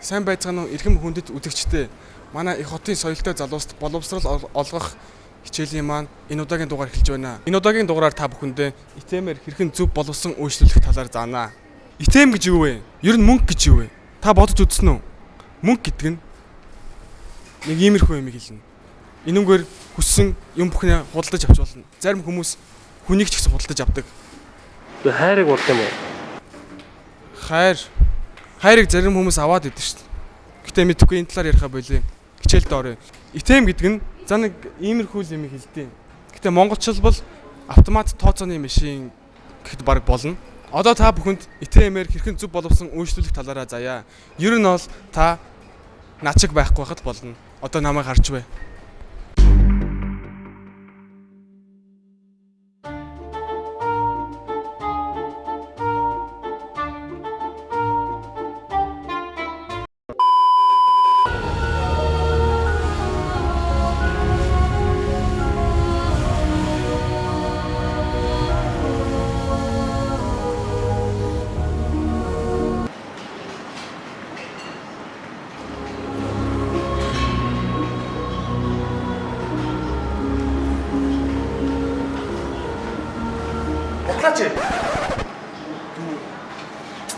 сайн байцгаана уу эрхэм хүндэт үзэгчдээ. Манай их хотын соёлтой залууст боловсрал олгох хичээлийн маань энэ удаагийн дугаар эхэлж байна. Энэ удаагийн дугаараар та бүхэндээ итэмээр хэрхэн зөв боловсон үйлчлүүлэх талаар заана. Итэм гэж юу вэ? Ер нь мөнгө гэж юу вэ? Та бодож үзсэн үү? Мөнгө гэдэг нь нэг иймэрхүү юм хэлнэ. Энүүгээр хүссэн юм бүхнээ худалдаж авч болно. Зарим хүмүүс хүнийг ч гэсэн худалдаж авдаг. Хайрыг болд юм уу? Хайрыг зарим хүмүүс аваад идэв шүү дээ. Гэтэ мэдхгүй энэ талаар ярих болий. Хичээлд орё. Итэм гэдэг нь за нэг иймэрхүү юм хэлдэг. Гэтэ монголчууд бол автомат тооцооны машин гэхэд баг болно. Одоо та бүхэнд итэмээр хэрхэн зөв боловсон үйлчлүүлэх талаараа заяа. Ер нь бол та начиг байхгүй байхад болно. Одоо намайг харж бай. Батлаач.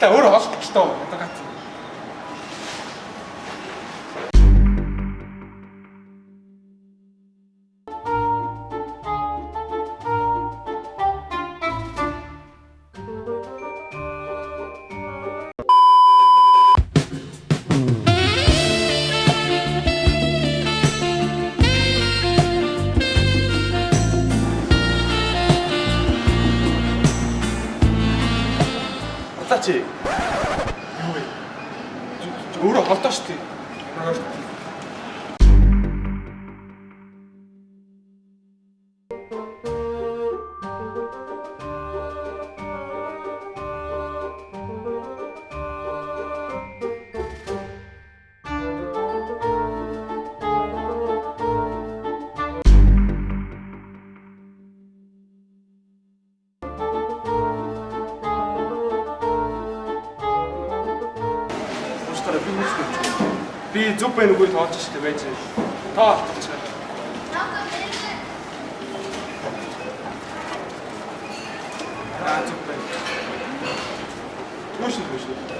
Тэ өөрөө олох гэж тоо. Ятагат. Чи юу вэ? Өөрөө холдоо шүү дээ. Би зүг байна үгүй тоолж штэ байж. Тоо алдчих. Зүг байна. Түшин.